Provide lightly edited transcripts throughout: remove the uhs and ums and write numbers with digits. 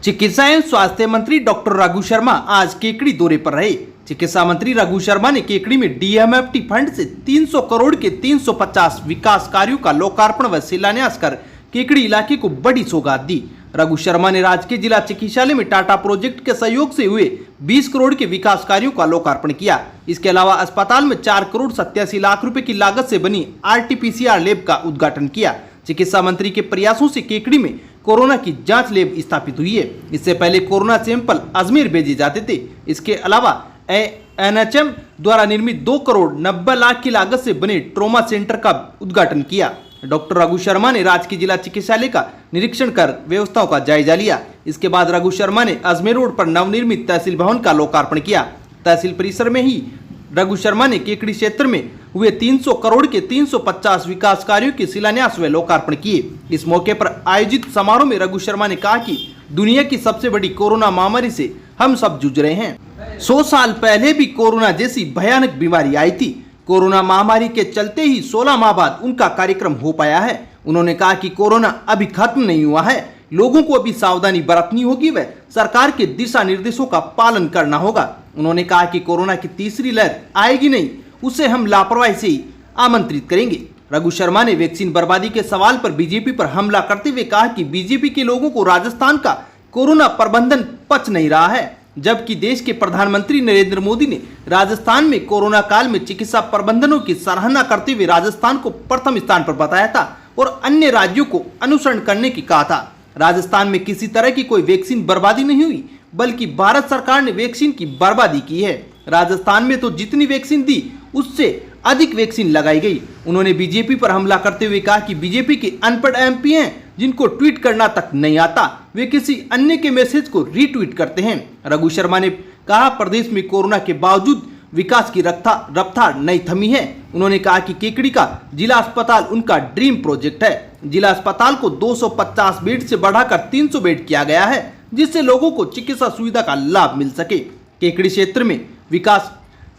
चिकित्सा एवं स्वास्थ्य मंत्री डॉक्टर रघु शर्मा आज केकड़ी दौरे पर रहे। चिकित्सा मंत्री रघु शर्मा ने केकड़ी में डीएमएफटी फंड से 300 करोड़ के 350 विकास कार्यों का लोकार्पण व शिलान्यास कर केकड़ी इलाके को बड़ी सौगात दी। रघु शर्मा ने राजकीय जिला चिकित्सालय में टाटा प्रोजेक्ट के सहयोग से हुए 20 करोड़ के विकास कार्यों का लोकार्पण किया। इसके अलावा अस्पताल में 4 करोड़ 87 लाख रुपए की लागत से बनी RT-PCR लैब का उद्घाटन किया। चिकित्सा मंत्री के प्रयासों से केकड़ी में कोरोना की जांच लैब स्थापित हुई है। इससे पहले कोरोना सैंपल अजमेर भेजे जाते थे। इसके अलावा NHM द्वारा निर्मित 2 करोड़ 90 लाख की लागत से बने ट्रॉमा सेंटर का उद्घाटन किया। डॉक्टर रघु शर्मा ने राजकीय जिला चिकित्सालय का निरीक्षण कर व्यवस्थाओं का जायजा लिया। इसके बाद रघु शर्मा ने अजमेर रोड पर नवनिर्मित तहसील भवन का लोकार्पण किया। तहसील परिसर में ही रघु शर्मा ने केकड़ी क्षेत्र में हुए 300 करोड़ के 350 विकास कार्यों के शिलान्यास व लोकार्पण किए। इस मौके पर आयोजित समारोह में रघु शर्मा ने कहा कि दुनिया की सबसे बड़ी कोरोना महामारी से हम सब जूझ रहे हैं। 100 साल पहले भी कोरोना जैसी भयानक बीमारी आई थी। कोरोना महामारी के चलते ही 16 माह बाद उनका कार्यक्रम हो पाया है। उन्होंने कहा कि कोरोना अभी खत्म नहीं हुआ है, लोगों को अभी सावधानी बरतनी होगी व सरकार के दिशा निर्देशों का पालन करना होगा। उन्होंने कहा कि कोरोना की तीसरी लहर आएगी नहीं, उसे हम लापरवाही से ही आमंत्रित करेंगे। रघु शर्मा ने वैक्सीन बर्बादी के सवाल पर बीजेपी पर हमला करते हुए कहा कि बीजेपी के लोगों को राजस्थान का कोरोना प्रबंधन पच नहीं रहा है, जबकि देश के प्रधानमंत्री नरेंद्र मोदी ने राजस्थान में कोरोना काल में चिकित्सा प्रबंधनों की सराहना करते हुए राजस्थान को प्रथम स्थान पर बताया था और अन्य राज्यों को अनुसरण करने की कहा था। राजस्थान में किसी तरह की कोई वैक्सीन बर्बादी नहीं हुई, बल्कि भारत सरकार ने वैक्सीन की बर्बादी की है। राजस्थान में तो जितनी वैक्सीन दी उससे अधिक वैक्सीन लगाई गई। उन्होंने बीजेपी पर हमला करते हुए कहा कि बीजेपी के अनपढ़ MP हैं जिनको ट्वीट करना तक नहीं आता, वे किसी अन्य के मैसेज को रीट्वीट करते हैं। रघु शर्मा ने कहा प्रदेश में कोरोना के बावजूद विकास की रफ्तार नहीं थमी है। उन्होंने कहा कि केकड़ी का जिला अस्पताल उनका ड्रीम प्रोजेक्ट है। जिला अस्पताल को 250 बेड से बढ़ाकर 300 बेड किया गया है, जिससे लोगों को चिकित्सा सुविधा का लाभ मिल सके। केकड़ी क्षेत्र में विकास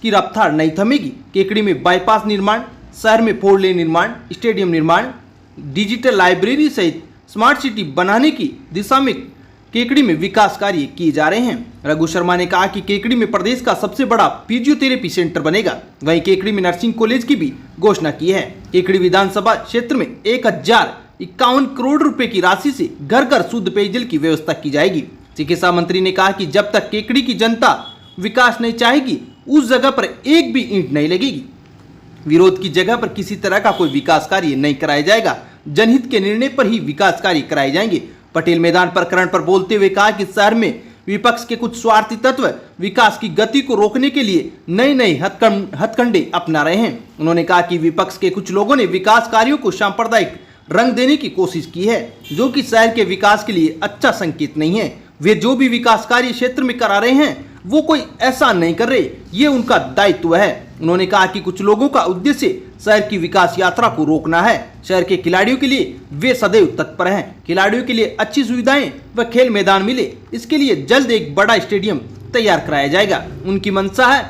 की रफ्तार नहीं थमेगी। केकड़ी में बाईपास निर्माण, शहर में 4 लेन निर्माण, स्टेडियम निर्माण, डिजिटल लाइब्रेरी सहित स्मार्ट सिटी बनाने की दिशा में केकड़ी में विकास कार्य किए जा रहे हैं। रघु शर्मा ने कहा कि केकड़ी में प्रदेश का सबसे बड़ा फिजियोथेरेपी सेंटर बनेगा। वहीं केकड़ी में नर्सिंग कॉलेज की भी घोषणा की है। केकड़ी विधानसभा क्षेत्र में 1051 करोड़ रुपए की राशि से घर घर शुद्ध पेयजल की व्यवस्था की जाएगी। चिकित्सा मंत्री ने कहा कि जब तक केकड़ी की जनता विकास नहीं चाहेगी, उस जगह पर एक भी ईंट नहीं लगेगी। विरोध की जगह पर किसी तरह का कोई विकास कार्य नहीं कराया जाएगा। जनहित के निर्णय पर ही विकास कार्य कराए जाएंगे। पटेल मैदान प्रकरण पर बोलते हुए कहा कि शहर में विपक्ष के कुछ स्वार्थी तत्व विकास की गति को रोकने के लिए नए नए हथकंडे अपना रहे हैं। उन्होंने कहा कि विपक्ष के कुछ लोगों ने विकास कार्यों को सांप्रदायिक रंग देने की कोशिश की है, जो कि शहर के विकास के लिए अच्छा संकेत नहीं है। वे जो भी विकास कार्य क्षेत्र में करा रहे हैं वो कोई ऐसा नहीं कर रहे, ये उनका दायित्व है। उन्होंने कहा कि कुछ लोगों का उद्देश्य शहर की विकास यात्रा को रोकना है। शहर के खिलाड़ियों के लिए वे सदैव तत्पर हैं। खिलाड़ियों के लिए अच्छी सुविधाएं व खेल मैदान मिले, इसके लिए जल्द एक बड़ा स्टेडियम तैयार कराया जाएगा। उनकी मंशा है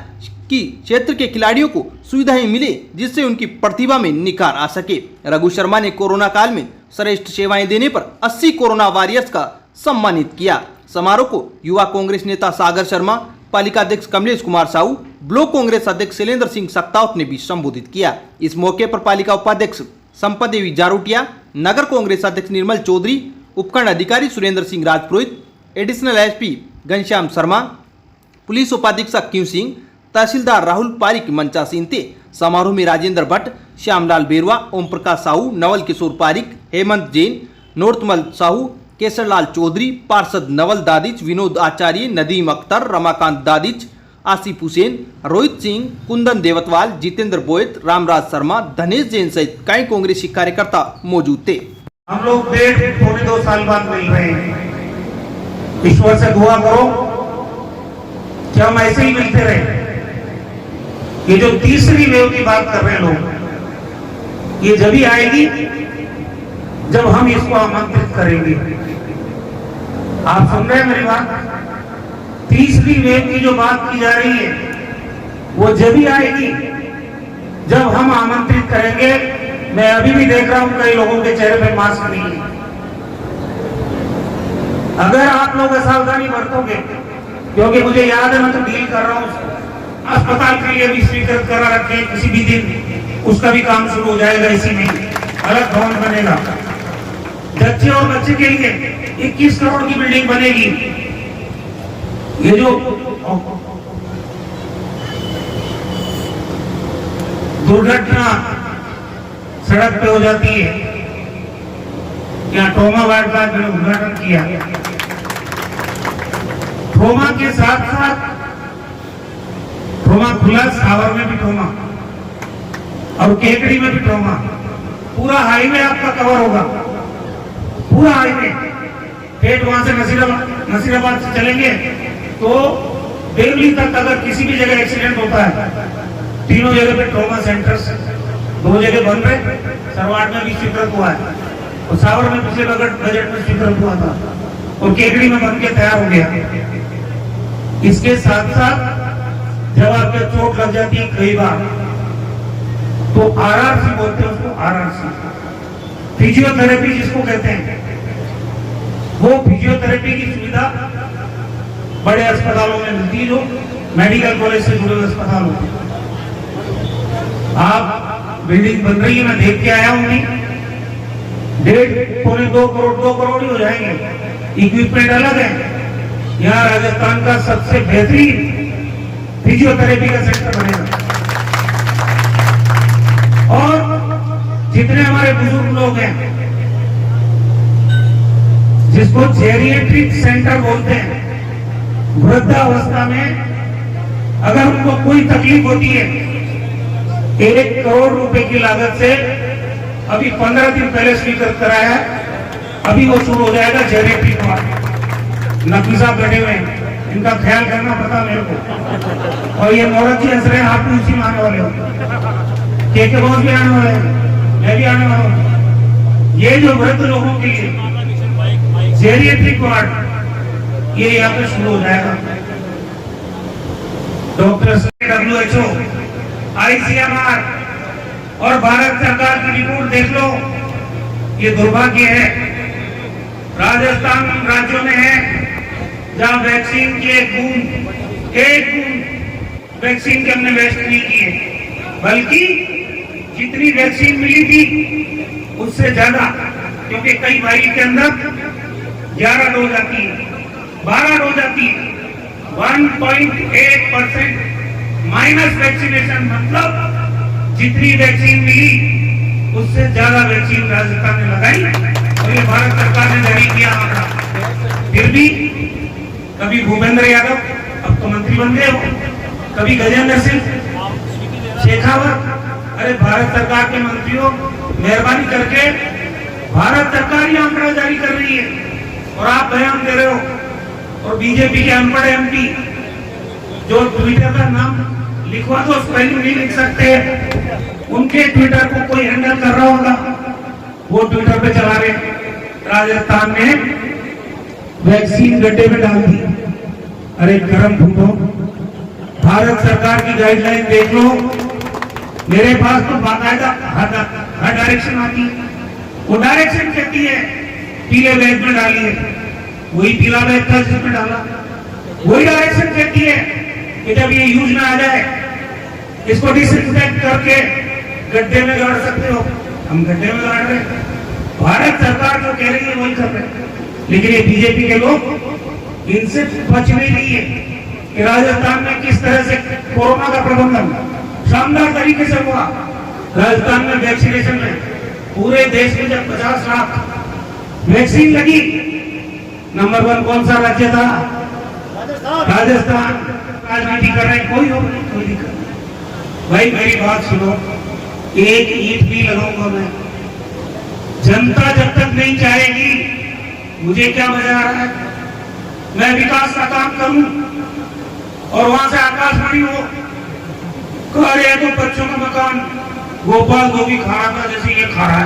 कि क्षेत्र के खिलाड़ियों को सुविधाएं मिले, जिससे उनकी प्रतिभा में निखार आ सके। रघु शर्मा ने कोरोना काल में श्रेष्ठ सेवाएं देने पर 80 कोरोना वॉरियर्स का सम्मानित किया। समारोह को युवा कांग्रेस नेता सागर शर्मा, पालिका अध्यक्ष कमलेश कुमार साहू, ब्लॉक कांग्रेस अध्यक्ष शैलेंद्र सिंह सक्तावत ने भी संबोधित किया। इस मौके पर पालिका उपाध्यक्ष संपत देवी जारूटिया, नगर कांग्रेस अध्यक्ष निर्मल चौधरी, उपखंड अधिकारी Surendra Singh Rajpurohit, additional SP Ghanshyam Sharma, police उपाधीक्षक क्यू सिंह, तहसीलदार राहुल पारिक मंचासीन थे। समारोह में राजेंद्र भट्ट, श्यामलाल बेरवा, ओम प्रकाश साहू, नवल किशोर पारिक, हेमंत जैन, नोरतमल साहू, केसरलाल चौधरी, पार्षद नवल दादिच, विनोद आचार्य, नदीम अख्तर, रमाकांत दादिच, आसिफ हुसैन, रोहित सिंह, कुंदन देवतवाल, जितेंद्र बोयत, रामराज शर्मा, धनेश जैन सहित कई कांग्रेसी कार्यकर्ता मौजूद थे। हम लोग 1.5-2 साल बाद मिल रहे हैं। ईश्वर से दुआ करो कि हम ऐसे ही मिलते रहे। ये जो तीसरी वेव की बात कर रहे हैं लोग, ये जब ही आएगी जब हम इसको आमंत्रित करेंगे। आप सुन रहे हैं मेरी बात? तीसरी वेव की जो बात की जा रही है वो जब ही आएगी जब हम आमंत्रित करेंगे, मैं अभी भी देख रहा हूं कई लोगों के चेहरे पे मास्क नहीं है। अगर आप लोग सावधानी बरतोगे, क्योंकि मुझे याद है मैं तो डील कर रहा हूं, अस्पताल के लिए भी स्वीकृत करा रखे, किसी भी दिन उसका भी काम शुरू हो जाएगा, इसी में अलग भवन बनेगा। बच्चे और बच्चे के लिए 21 करोड़ की बिल्डिंग बनेगी। ये जो दुर्घटना सड़क पे हो जाती है, यहाँ ट्रॉमा वार्ड का मैंने उद्घाटन किया। ट्रॉमा के साथ साथ ट्रॉमा खुला, सावर में भी ट्रॉमा और केकड़ी में भी ट्रॉमा। पूरा हाईवे आपका कवर होगा, पूरा हाईवे। फिर वहां से नसीराबाद से चलेंगे तो देवली तक अगर किसी भी जगह एक्सीडेंट होता है, तीनों जगह पे ट्रॉमा सेंटर्स, 2 जगह बन रहे। सरवाड़ में भी स्वीकृत हुआ है और सावर में पिछले बजट में स्वीकृत हुआ था और केकड़ी में बन के तैयार हो गया। इसके साथ साथ जब आपके चोट लग जाती है कई बार, तो आरआरसी बोलते हैं उसको, आरआरसी फिजियोथेरेपी जिसको कहते हैं, वो फिजियोथेरेपी की सुविधा बड़े अस्पतालों में मिलती है, जो मेडिकल कॉलेज से जुड़े हुए अस्पताल होते हैं। आप बिल्डिंग बन रही है, मैं देख के आया हूं, 1.5-2 करोड़ 2 करोड़ ही हो जाएंगे। इक्विपमेंट अलग है। यहाँ राजस्थान का सबसे बेहतरीन फिजियोथेरेपी का सेंटर बनेगा। और जितने हमारे बुजुर्ग लोग हैं, जिसको जेरिएट्रिक सेंटर बोलते हैं, वृद्धावस्था में अगर उनको कोई तकलीफ होती है, 1 करोड़ रुपए की लागत से अभी 15 दिन पहले स्वीकृत कराया है, अभी वो शुरू हो जाएगा जेरिएट्रिक वार्ड। नकवी साहब बैठे हुए हैं, इनका ख्याल करना पता मेरे को। और ये नौरत जी हंस रहे हैं, आप भी उसी में आने वाले हो, के बॉस भी आने वाले हैं, मैं भी आने वाला हूँ। ये जो वृद्ध लोगों के लिए जेरिएट्रिक वार्ड, ये यहाँ पे शुरू हो जाएगा। डॉक्टर WHO, ICMR और भारत सरकार की रिपोर्ट देख लो। ये दुर्भाग्य है, राजस्थान राज्यों में है जहां वैक्सीन की एक बूंद वैक्सीन के हमने वेस्ट नहीं किए, बल्कि जितनी वैक्सीन मिली थी उससे ज्यादा, क्योंकि कई वायरस के अंदर 11 डोज आती है, 12 डोज आती है। 1.8% माइनस वैक्सीनेशन, मतलब जितनी वैक्सीन मिली उससे ज्यादा वैक्सीन राजस्थान ने लगाई और ये भारत सरकार ने जारी किया आंकड़ा। फिर भी कभी भूपेंद्र यादव, अब तो मंत्री बन गए हो, कभी गजेंद्र सिंह शेखावत, अरे भारत सरकार के मंत्रियों, मेहरबानी करके भारत सरकार ही आंकड़ा जारी कर रही है और आप बयान दे रहे हो। और बीजेपी के अनपढ़ MP जो ट्विटर का नाम लिखवा दो, स्पेलिंग नहीं लिख सकते, उनके ट्विटर को कोई हैंडल कर रहा होगा, वो ट्विटर पे चला रहे। राजस्थान में वैक्सीन गड्ढे में डाल दी। अरे गरम फूटो, भारत सरकार की गाइडलाइन देख लो। मेरे पास तो बाकायदा हर डायरेक्शन आती है, वो डायरेक्शन कहती है पीले बैग में डालिए, वही पीला बैग था जिसमें डाला। वही डायरेक्शन कहती है कि जब ये यूज में आ जाए इसको डिसइंफेक्ट करके गड्ढे में गाड़ सकते हो। हम गड्ढे में गाड़ रहे, भारत सरकार जो कह रही है वही कर रहे। लेकिन ये बीजेपी के लोग इनसे बच नहीं रही है कि राजस्थान में किस तरह से कोरोना का प्रबंधन शानदार तरीके से हुआ। राजस्थान में वैक्सीनेशन में पूरे देश में जब 50 लाख वैक्सीन लगी, नंबर 1 कौन सा राज्य था? राजस्थान। राजनीति कर रहे कोई हो, कोई दिक्कत नहीं। भाई मेरी बात सुनो, एक ईंट भी लगाऊंगा मैं, जनता जब तक नहीं चाहेगी, मुझे क्या मजा आ रहा है? मैं विकास का काम करूं और वहां से आकाशवाणी हो कह रहे तो बच्चों का मकान गोपाल गोभी खा रहा था जैसे ये खा रहा है।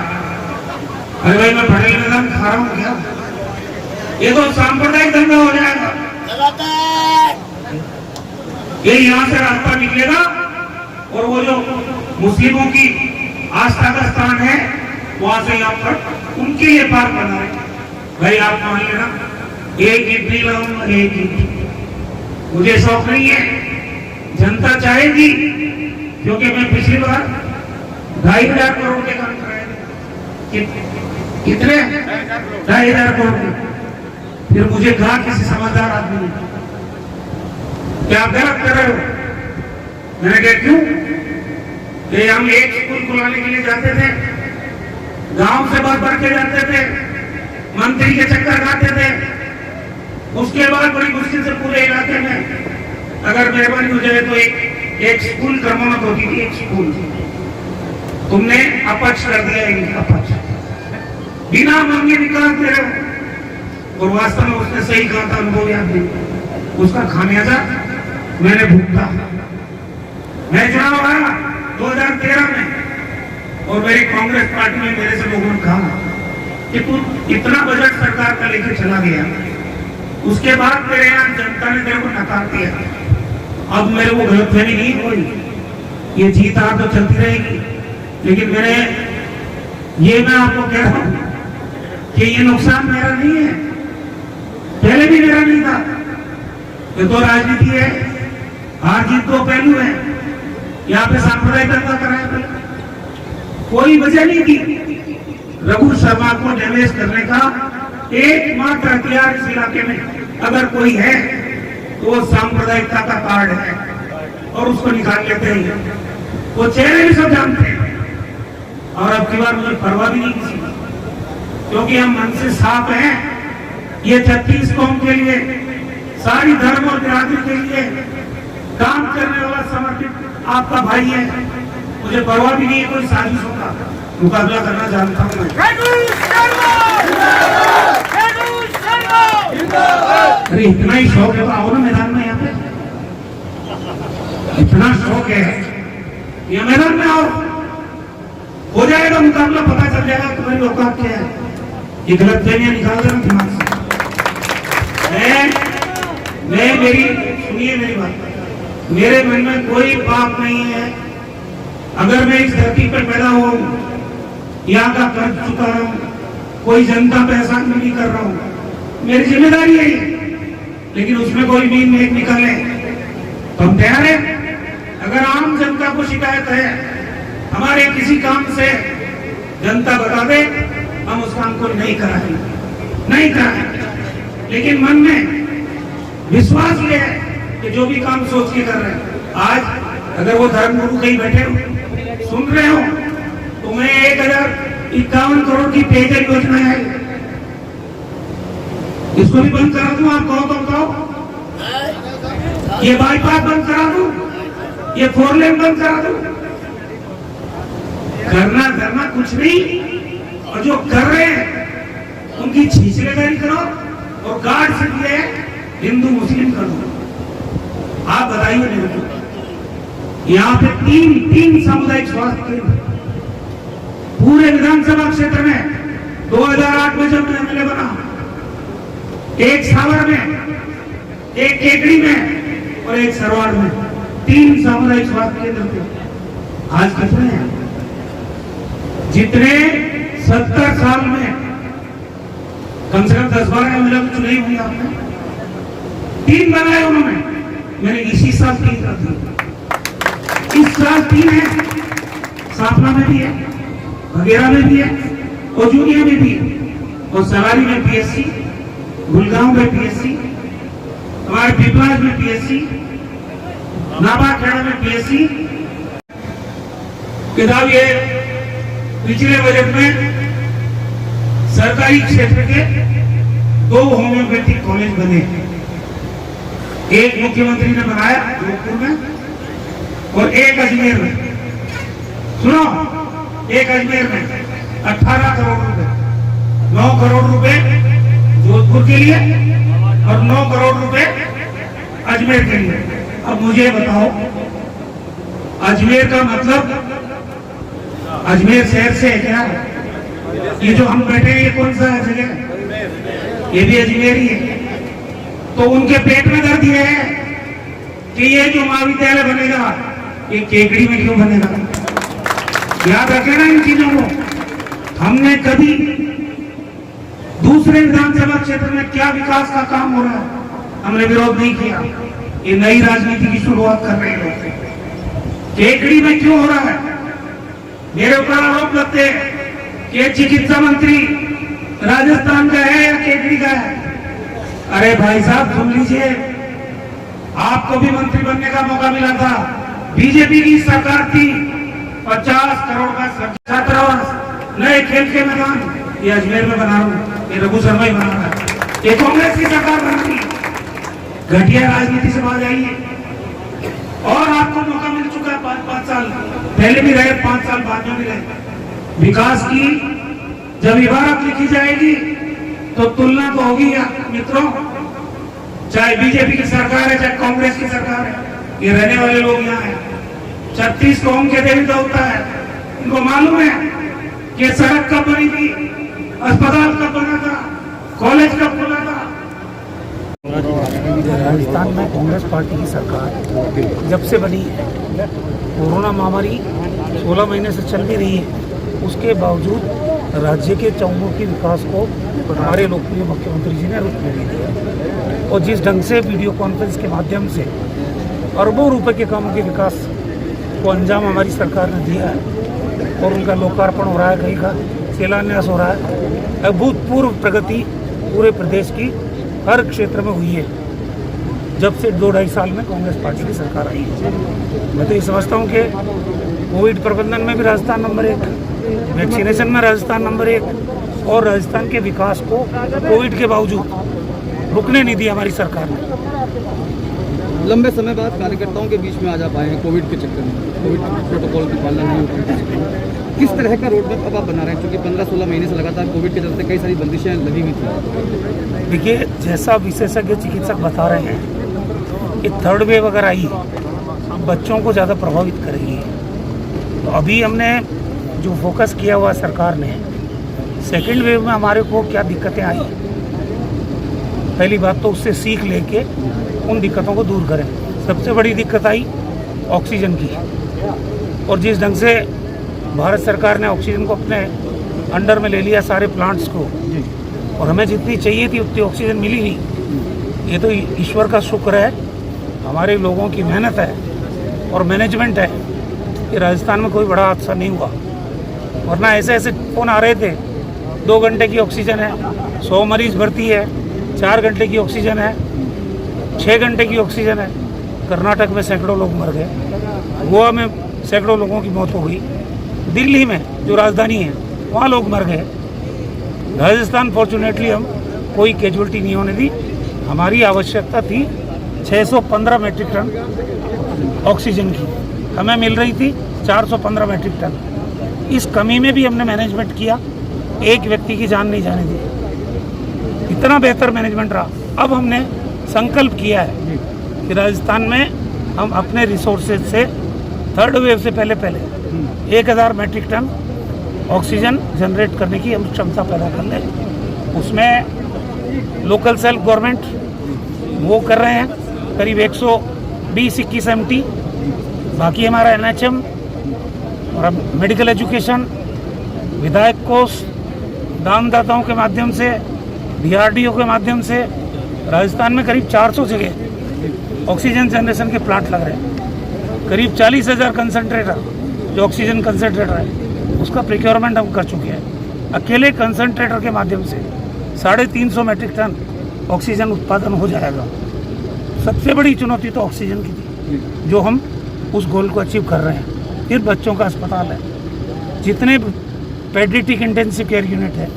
अरे भाई मैं पटेल मैदान खा रहा हूँ क्या? ये तो सांप्रदायिक दंगा हो जाएगा। ये यहाँ से रास्ता निकलेगा और वो जो मुस्लिमों की आस्था का स्थान है, वहां से यहाँ पर उनके लिए पार्क बना है। भाई आप मान लेना, एक ईंट नहीं लाऊंगा, एक ईंट मुझे शौक नहीं है, जनता चाहेगी, क्योंकि मैं पिछली बार 2,500 करोड़ के काम कराए थे। कितने? 2,500 करोड़ के। फिर मुझे कहा किसी समझदार आदमी ने, क्या गलत कर रहे हो? मैंने कहा क्यों? कि हम एक स्कूल खुलाने के लिए जाते थे, गांव से बात बढ़ के जाते थे, मंत्री के चक्कर खाते थे, उसके बाद बड़ी मुश्किल से पूरे इलाके में अगर मेहरबानी हो जाए तो एक स्कूल क्रमांक होती थी, एक स्कूल तुमने अपच कर दिया, अपच बिना मांगे निकाल दे रहे हो। और वास्तव में उसने सही कहा था, अनुभव याद नहीं, उसका खामियाजा मैंने भुगता। मैं चुनाव आया 2013 में और मेरी कांग्रेस पार्टी में मेरे से लोगों ने कहा कि तू इतना बजट सरकार का लेकर चला गया, उसके बाद मेरे यहाँ जनता ने तेरे को नकार दिया। अब मेरे को गलतफहमी नहीं हुई, ये जीत हार तो चलती रहेगी, लेकिन मैं आपको कह रहा हूं कि ये नुकसान मेरा नहीं है, पहले भी मेरा नहीं था। ये तो राजनीति है, हार जीत दो पहलू है। यहाँ पे सांप्रदायिक दंगा कराया पहले, कोई वजह नहीं थी। रघु शर्मा को डैमेज करने का एकमात्र हथियार इस इलाके में अगर कोई है तो वो सांप्रदायिकता का कार्ड है, और उसको निकाल लेते हैं। वो चेहरे भी सब जानते हैं, और अब की बार मुझे परवाह भी नहीं किसी की, क्योंकि हम मन से साफ हैं। ये 36 कौम के लिए, सारी धर्म और बिरादरी के लिए काम करने वाला समर्पित आपका भाई है। मुझे परवाह भी नहीं है कोई साजिशों का, मुकाबला करना जानता हूं मैं। अरे इतना ही शौक है तो आओ ना मैदान में, यहाँ पे इतना शौक है, ये मैदान में आओ, हो जाएगा मुकाबला, पता चल जाएगा तुम्हारी औकात क्या है। ये गलतफहमियां निकाल देना दिमाग से। सुनिए मेरी बात, मेरे मन में कोई पाप नहीं है। अगर मैं इस धरती पर पैदा हुआ हूं, यहाँ का कर्ज चुका रहा हूं, कोई जनता पे एहसान नहीं कर रहा हूं, मेरी जिम्मेदारी है ये। लेकिन उसमें कोई मीन में एक निकाले तो हम तैयार है। अगर आम जनता को शिकायत है, हमारे किसी काम से जनता बता दे, हम उस काम को नहीं कराएंगे। लेकिन मन में विश्वास ये है कि जो भी काम सोच के कर रहे हैं, आज अगर वो धर्मगुरु कहीं बैठे हो सुन रहे हो, तो मैं 1,051 करोड़ की पेयजल योजना है, इसको भी बंद करा दूं। आप कहो तो बताओ, ये बाईपास बंद करा दूं, ये 4 लेन बंद करा दूं? करना कुछ नहीं, और जो कर रहे हैं उनकी छीछलेदारी करो, और गार्ड से दिए हिंदू मुस्लिम कर दो। आप बताइए मेरे को, यहाँ पे तीन सामुदायिक स्वास्थ्य केंद्र पूरे विधानसभा क्षेत्र में 2008 में जब मैं एमएलए बना, एक सावर में, एक केकड़ी में और एक सरवाड़ में 3 सामुदायिक स्वास्थ्य केंद्र थे। आज कितने हैं? जितने 70 साल में कम से कम 10-12 एमएलए चुनाई हुई आपने, 3 बनाए उन्होंने, मैंने इसी साल 3 कर दिए। इस साल 3 है, सापना में भी है, बघेरा में भी है, ओजूनिया में भी है, और सवारी में पीएससी, गुलगांव में पीएससी, हमारे पिपलाज में पीएससी, नाबाखेड़ा में पीएससी। किताब ये पिछले बजट में सरकारी क्षेत्र के 2 होम्योपैथिक कॉलेज बने। एक मुख्यमंत्री ने बनाया जोधपुर में और एक अजमेर में। सुनो, एक अजमेर में 18 करोड़ रुपए, 9 करोड़ रुपए जोधपुर के लिए और 9 करोड़ रुपए अजमेर के लिए। अब मुझे बताओ, अजमेर का मतलब अजमेर शहर से है क्या? ये जो हम बैठे हैं ये कौन सा जगह? ये भी अजमेर ही है। तो उनके पेट में दर्द ये है कि ये जो महाविद्यालय बनेगा ये केकड़ी में क्यों बनेगा? याद रखेना इन चीजों को। हमने कभी दूसरे विधानसभा क्षेत्र में क्या विकास का काम हो रहा है, हमने विरोध नहीं किया। ये नई राजनीति की शुरुआत कर रहे लोग। केकड़ी में क्यों हो रहा है? मेरे ऊपर आरोप लगते हैं कि चिकित्सा मंत्री राजस्थान का है या केकड़ी का है। अरे भाई साहब सुन लीजिए, आपको भी मंत्री बनने का मौका मिला था। बीजेपी की सरकार थी, 50 करोड़ का छात्रावास, नए खेल के मैदान ये अजमेर में बना रहा हूं, ये रघु शर्मा ही बना रहा है। ये कांग्रेस की सरकार बन रही है। घटिया राजनीति से बाहर आइए। और आपको मौका मिल चुका है 5 साल पहले भी रहे, 5 साल बाद में भी रहे। विकास की जब इबारत लिखी जाएगी तो तुलना तो होगी या मित्रों, चाहे बीजेपी की सरकार है चाहे कांग्रेस की सरकार है, ये रहने वाले लोग यहाँ हैं। 36 कौम के देवी देवता है, इनको मालूम है कि सड़क कब बनी थी, अस्पताल कब बना था, कॉलेज कब खुला था। राजस्थान में कांग्रेस पार्टी की सरकार जब से बनी है, कोरोना महामारी 16 महीने से चल भी रही है, उसके बावजूद राज्य के चौमुखी विकास को हमारे लोकप्रिय मुख्यमंत्री जी ने रुख नहीं दिया। और जिस ढंग से वीडियो कॉन्फ्रेंस के माध्यम से अरबों रुपए के कामों के विकास को अंजाम हमारी सरकार ने दिया है और उनका लोकार्पण हो रहा है, कहीं का शिलान्यास हो रहा है। अभूतपूर्व प्रगति पूरे प्रदेश की हर क्षेत्र में हुई है जब से 2-2.5 साल में कांग्रेस पार्टी की सरकार आई है। मैं तो ये समझता हूँ कि कोविड प्रबंधन में भी राजस्थान नंबर 1, वैक्सीनेशन में राजस्थान नंबर 1 और राजस्थान के विकास को कोविड के बावजूद रुकने नहीं दिया हमारी सरकार ने। लंबे समय बाद कार्यकर्ताओं के बीच में आ जा पाए हैं कोविड के चक्कर में, कोविड प्रोटोकॉल की पालना नहीं हो पाई। किस तरह का रोड मैप अब आप बना रहे हैं, क्योंकि 15-16 महीने से लगातार कोविड के चलते कई सारी बंदिशें लगी हुई थी। देखिए, जैसा विशेषज्ञ चिकित्सक बता रहे हैं कि थर्ड वेव अगर आई बच्चों को ज़्यादा प्रभावित करेगी। तो अभी हमने जो फोकस किया हुआ सरकार ने, सेकेंड वेव में हमारे को क्या दिक्कतें आई, पहली बात तो उससे सीख लेके उन दिक्कतों को दूर करें। सबसे बड़ी दिक्कत आई ऑक्सीजन की, और जिस ढंग से भारत सरकार ने ऑक्सीजन को अपने अंडर में ले लिया सारे प्लांट्स को, और हमें जितनी चाहिए थी उतनी ऑक्सीजन मिली नहीं। ये तो ईश्वर का शुक्र है, हमारे लोगों की मेहनत है और मैनेजमेंट है कि राजस्थान में कोई बड़ा हादसा नहीं हुआ। वरना ऐसे ऐसे फ़ोन आ रहे थे, 2 घंटे की ऑक्सीजन है, 100 मरीज भर्ती है, 4 घंटे की ऑक्सीजन है, 6 घंटे की ऑक्सीजन है। कर्नाटक में सैकड़ों लोग मर गए, गोवा में सैकड़ों लोगों की मौत हो गई, दिल्ली में जो राजधानी है वहाँ लोग मर गए। राजस्थान फॉर्चुनेटली हम कोई कैजुअल्टी नहीं होने दी। हमारी आवश्यकता थी 615 मैट्रिक टन ऑक्सीजन की, हमें मिल रही थी 415 मैट्रिक टन। इस कमी में भी हमने मैनेजमेंट किया, एक व्यक्ति की जान नहीं जाने दी। इतना बेहतर मैनेजमेंट रहा। अब हमने संकल्प किया है कि राजस्थान में हम अपने रिसोर्सेज से थर्ड वेव से पहले 1000 मैट्रिक टन ऑक्सीजन जनरेट करने की हम क्षमता पैदा कर लें। उसमें लोकल सेल्फ गवर्नमेंट वो कर रहे हैं करीब 120, 21 MT, बाकी हमारा NHM और अब मेडिकल एजुकेशन, विधायक कोष, दानदाताओं के माध्यम से, DRDO के माध्यम से राजस्थान में करीब 400 जगह ऑक्सीजन जनरेशन के प्लांट लग रहे हैं। करीब 40,000 कंसंट्रेटर जो ऑक्सीजन कंसंट्रेटर है उसका प्रिक्योरमेंट हम कर चुके हैं। अकेले कंसंट्रेटर के माध्यम से 350 मैट्रिक टन ऑक्सीजन उत्पादन हो जाएगा। सबसे बड़ी चुनौती तो ऑक्सीजन की थी, जो हम उस गोल को अचीव कर रहे हैं। फिर बच्चों का अस्पताल है, जितने पेडियाट्रिक इंटेंसिव केयर यूनिट है,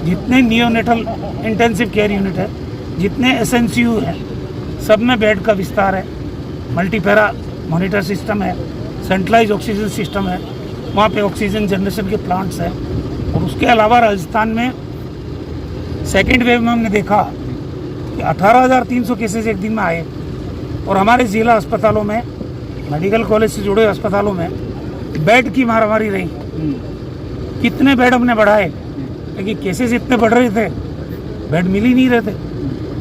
जितने नियोनेटल इंटेंसिव केयर यूनिट है, जितने SNCU है, सब में बेड का विस्तार है, मल्टीपैरा मॉनिटर सिस्टम है, सेंट्रलाइज ऑक्सीजन सिस्टम है, वहाँ पे ऑक्सीजन जनरेशन के प्लांट्स हैं। और उसके अलावा राजस्थान में सेकेंड वेव में हमने देखा कि 18,300 केसेज एक दिन में आए, और हमारे ज़िला अस्पतालों में, मेडिकल कॉलेज से जुड़े अस्पतालों में बेड की मारामारी रही। कितने बेड हमने बढ़ाए, लेकिन केसेस इतने बढ़ रहे थे, बेड मिल ही नहीं रहे थे।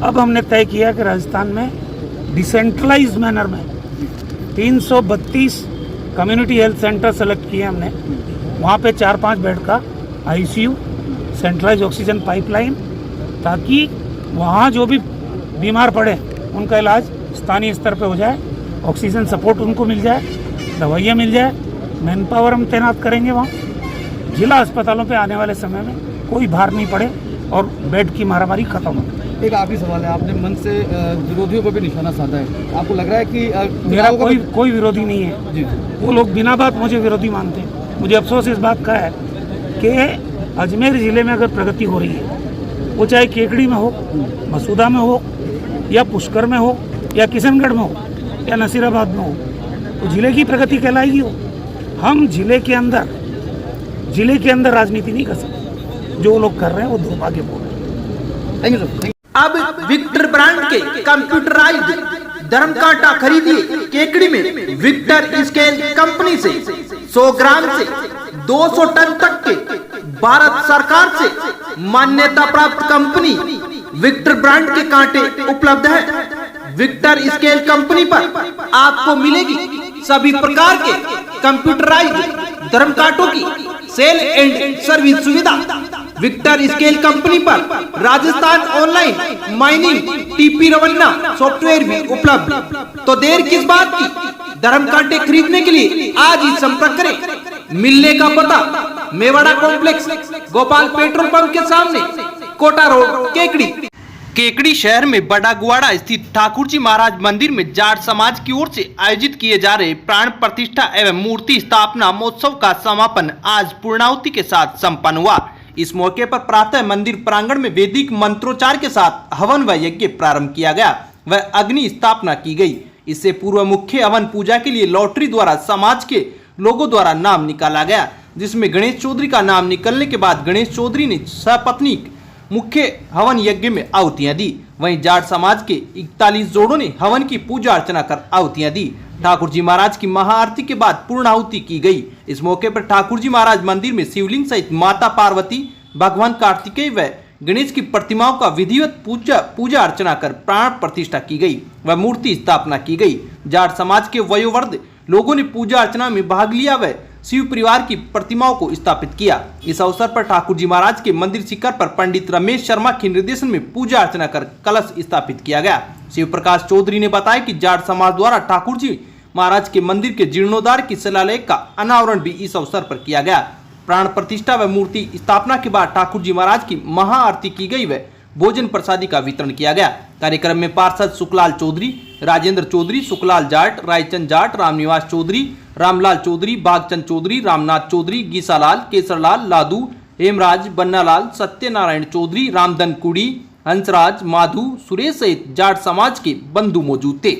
अब हमने तय किया कि राजस्थान में डिसेंट्रलाइज मैनर में 332 कम्युनिटी हेल्थ सेंटर सेलेक्ट किए हमने, वहाँ पे 4-5 बेड का आईसीयू, सेंट्रलाइज ऑक्सीजन पाइपलाइन, ताकि वहाँ जो भी बीमार पड़े उनका इलाज स्थानीय स्तर पे हो जाए, ऑक्सीजन सपोर्ट उनको मिल जाए, दवाइयाँ मिल जाए, मैन पावर हम तैनात करेंगे वहाँ। जिला अस्पतालों पे आने वाले समय में कोई भार नहीं पड़े और बेड की मारामारी खत्म हो। एक आखिरी सवाल है, आपने मन से विरोधियों पर भी निशाना साधा है, आपको लग रहा है कि मेरा कोई विरोधी नहीं है जी। वो लोग बिना बात मुझे विरोधी मानते हैं। मुझे अफसोस इस बात का है कि अजमेर ज़िले में अगर प्रगति हो रही है, वो चाहे केकड़ी में हो, मसूदा में हो, या पुष्कर में हो, या किशनगढ़ में हो, या नसीराबाद में हो, तो जिले की प्रगति कहलाएगी हो। हम जिले के अंदर राजनीति नहीं कर सकते। जो लोग कर रहे हैं वो दुर्भाग्यपूर्ण है। Thank you sir. अब विक्टर ब्रांड के कंप्यूटराइज्ड धर्मकांटा खरीदिए केकड़ी में विक्टर स्केल कंपनी से। 100 ग्राम से 200 टन तक के भारत सरकार से मान्यता प्राप्त कंपनी विक्टर ब्रांड के कांटे उपलब्ध है। विक्टर स्केल कंपनी पर आपको मिलेगी सभी प्रकार के कंप्यूटराइज्ड धर्मकांटों की सेल एंड सर्विस सुविधा। विक्टर स्केल कंपनी पर Rajasthan online mining TP Revanna software भी उपलब्ध। तो देर किस बात की, धर्मकांटे खरीदने के लिए आज ही संपर्क करें। मिलने का पता Mewada complex, Gopal petrol pump के सामने, कोटा रोड, केकड़ी। केकड़ी शहर में बड़ा गुआड़ा स्थित ठाकुर जी महाराज मंदिर में जाट समाज की ओर से आयोजित किए जा रहे प्राण प्रतिष्ठा एवं मूर्ति स्थापना महोत्सव का समापन आज पूर्णाहुति के साथ संपन्न हुआ। इस मौके पर प्रातः मंदिर प्रांगण में वैदिक मंत्रोच्चार के साथ हवन व यज्ञ प्रारंभ किया गया व अग्नि स्थापना की गई। इससे पूर्व मुख्य हवन पूजा के लिए लॉटरी द्वारा समाज के लोगों द्वारा नाम निकाला गया, जिसमें गणेश चौधरी का नाम निकलने के बाद गणेश चौधरी ने सपत्नी मुख्य हवन यज्ञ में आहुतियां दी। वहीं जाट समाज के 41 जोड़ों ने हवन की पूजा अर्चना कर आहुतियां दी। ठाकुर जी महाराज की महाआरती के बाद पूर्णाहुति की गई। इस मौके पर ठाकुर जी महाराज मंदिर में शिवलिंग सहित माता पार्वती, भगवान कार्तिकेय व गणेश की प्रतिमाओं का विधिवत पूजा अर्चना कर प्राण प्रतिष्ठा की गई व मूर्ति स्थापना की गई। जाट समाज के वयोवृद्ध लोगों ने पूजा अर्चना में भाग लिया व शिव परिवार की प्रतिमाओं को स्थापित किया। इस अवसर पर ठाकुर जी महाराज के मंदिर शिखर पर पंडित रमेश शर्मा के निर्देशन में पूजा अर्चना कर कलश स्थापित किया गया। शिव प्रकाश चौधरी ने बताया कि जाट समाज द्वारा ठाकुर जी महाराज के मंदिर के जीर्णोद्धार की शिलालेख का अनावरण भी इस अवसर पर किया गया। प्राण प्रतिष्ठा व मूर्ति स्थापना के बाद ठाकुर जी महाराज की महाआरती की गई व भोजन प्रसादी का वितरण किया गया। कार्यक्रम में पार्षद सुखलाल चौधरी, राजेंद्र चौधरी, सुखलाल जाट, रायचंद जाट, रामनिवास चौधरी, रामलाल चौधरी, भागचंद चौधरी, रामनाथ चौधरी, गीसालाल, केसरलाल, लादू, हेमराज, बन्नालाल, सत्यनारायण चौधरी, रामधन कुड़ी, हंसराज, माधु, सुरेश सहित जाट समाज के बंधु मौजूद थे।